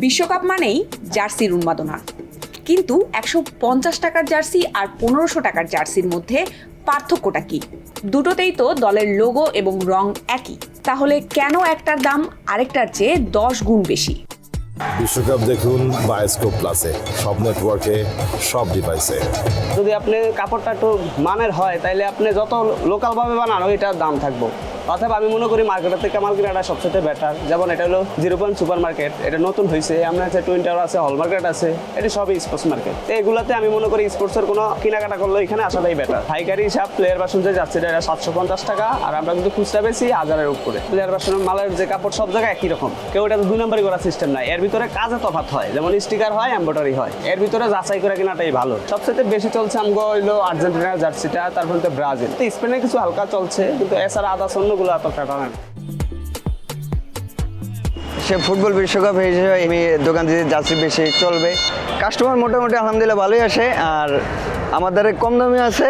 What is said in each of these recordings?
বিশ্বকাপ মানেই জার্সির উন্মাদনা, কিন্তু 150 টাকার জার্সি আর 1500 টাকার জার্সির মধ্যে পার্থক্যটা কি? দুটোতেই তো দলের লোগো এবং রং একই, তাহলে কেন একটার দাম আরেকটার চেয়ে 10 গুণ বেশি? বিশ্বকাপ দেখুন বায়োস্কোপ প্লাসে, সব নেটওয়ার্কে, সব ডিভাইসে। যদি আপনি কাপড়টা একটু মানের হয় তাইলে আপনি যত লোকালভাবে বানানো এটার দাম থাকবো। অথবা আমি মনে করি মার্কেটের থেকে আমার কেনাটা সবচেয়ে বেটার। যেমন এটা হলো 0 সুপার মার্কেট, এটা নতুন হয়েছে। আমরা আছে টুইন টাওয়ার আছে, হল মার্কেট আছে, এটা সবই স্পোর্টস মার্কেট। তো এগুলোতে আমি মনে করি স্পোর্টসের কোনো কেনাকাটা করলে এখানে আসাটাই বেটার। পাইকারি হিসাব প্লেয়ার ভার্সন যে যাচ্ছে এটা 750 টাকা, আর আমরা কিন্তু খুচরা বেশি 1000-এর উপরে। প্লেয়ার ভার্সনের মালের যে কাপড় সব জায়গায় একই রকম, কেউ এটা 2 নম্বরই করার সিস্টেম নাই। এর ভিতরে কাজে তফাৎ হয়, যেমন স্টিকার হয়, এমব্রয়ডারি হয়। এর ভিতরে যাচাই করে কেনাটাই ভালো। সবচেয়ে বেশি চলছে আমগো হইলো আর্জেন্টিনার জার্সিটা, তারপর তো ব্রাজিল। তো স্পেনে কিছু হালকা চলছে, কিন্তু এছাড়া আদার্স অন্যগুলো এত টাটা না। সে ফুটবল বিশ্বকাপ হিসেবে আমি দোকান দিয়ে যাচ্ছি, বেশি চলবে। কাস্টমার মোটামুটি আলহামদুলিল্লাহ ভালোই আসে, আর আমাদের কম দামি আছে,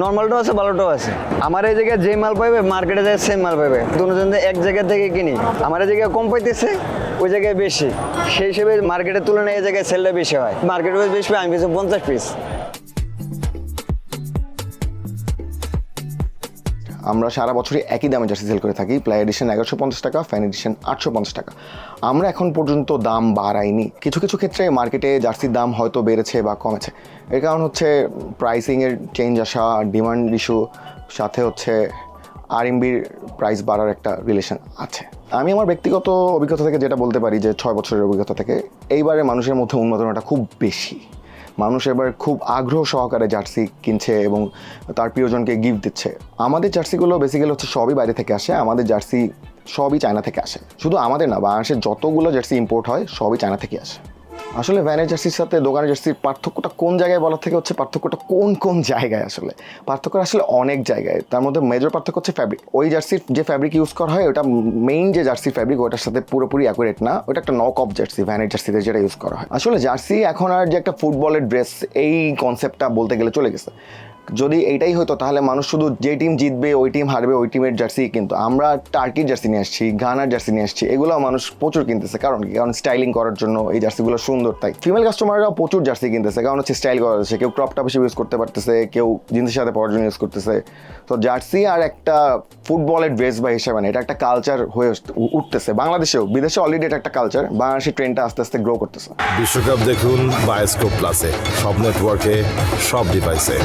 নর্মালটাও আছে, ভালোটাও আছে। আমার এই জায়গায় যে মাল পাইবে মার্কেটে যায় সেম মাল পাইবে। দুজন এক জায়গা থেকে কিনি, আমার এই জায়গায় কম পাইতেছে, ওই জায়গায় বেশি। সেই হিসেবে মার্কেটের তুলনায় এই জায়গায় সেলটা বেশি হয়। মার্কেটে বেশি আমি বেশি 50 পিস। আমরা সারা বছরই একই দামে জার্সি সেল করে থাকি। প্লাই এডিশন 1150 টাকা, ফ্যান এডিশন 850 টাকা। আমরা এখন পর্যন্ত দাম বাড়াইনি। কিছু কিছু ক্ষেত্রে মার্কেটে জার্সির দাম হয়তো বেড়েছে বা কমেছে। এর কারণ হচ্ছে প্রাইসিংয়ের চেঞ্জ আসা, ডিমান্ড ইস্যু, সাথে হচ্ছে আরএমবির প্রাইস বাড়ার একটা রিলেশন আছে। আমি আমার ব্যক্তিগত অভিজ্ঞতা থেকে যেটা বলতে পারি, যে 6 বছরের অভিজ্ঞতা থেকে, এইবারে মানুষের মধ্যে উন্মাদনাটা খুব বেশি। মানুষ এবার খুব আগ্রহ সহকারে জার্সি কিনছে এবং তার প্রিয়জনকে গিফট দিচ্ছে। আমাদের জার্সিগুলো বেসিক্যালি হচ্ছে সবই বাইরে থেকে আসে। আমাদের জার্সি সবই চায়না থেকে আসে। শুধু আমাদের না, বাংলাদেশের যতগুলো জার্সি ইম্পোর্ট হয় সবই চায়না থেকে আসে। আসলে ভ্যানের জার্সির সাথে দোকানের জার্সির পার্থক্যটা কোন জায়গায় বলার থেকে হচ্ছে পার্থক্যটা কোন কোন জায়গায়। পার্থক্য আসলে অনেক জায়গায়। তার মধ্যে মেজর পার্থক্য হচ্ছে ফ্যাব্রিক। ওই জার্সির যে ফ্যাব্রিক ইউজ করা হয় ওটা মেইন যে জার্সির ফ্যাব্রিক, ওটার সাথে পুরোপুরি অ্যাকুরেট না। ওটা একটা নক অফ জার্সি, ভ্যানের জার্সিতে যেটা ইউজ করা হয়। আসলে জার্সি এখন আর যে একটা ফুটবলের ড্রেস, এই কনসেপ্টটা বলতে গেলে চলে গেছে। যদি এইটাই হতো তাহলে মানুষ শুধু যে টিম জিতবে, ওই টিম হারবে, ওই টিমের জার্সি। কিন্তু আমরা টার্কির জার্সি নিয়ে আসছি, ঘানার জার্সি নিয়ে আসছি, এগুলো মানুষ প্রচুর কিনতেছে। কারণ কি? কারণ স্টাইলিং করার জন্য এই জার্সিগুলো সুন্দর, তাই ফিমেল কাস্টমাররাও প্রচুর জার্সি কিনতেছে। কারণ হচ্ছে স্টাইল করা যাচ্ছে, কেউ ক্রপ টপ হিসেবে ইউজ করতে পারতেছে, কেউ জিন্সের সাথে পরার জন্য ইউজ করতেছে। তো জার্সি আর একটা ফুটবলের ড্রেস বা হিসাবে না, এটা একটা কালচার হয়ে উঠতেছে। বাংলাদেশেও, বিদেশে অলরেডি এটা একটা কালচার। বাংলাদেশের ট্রেন্ডটা আস্তে আস্তে গ্রো করতেছে। বিশ্বকাপ দেখুন বায়োস্কোপ প্লাসে, সব নেটওয়ার্কে, সব ডিভাইসে।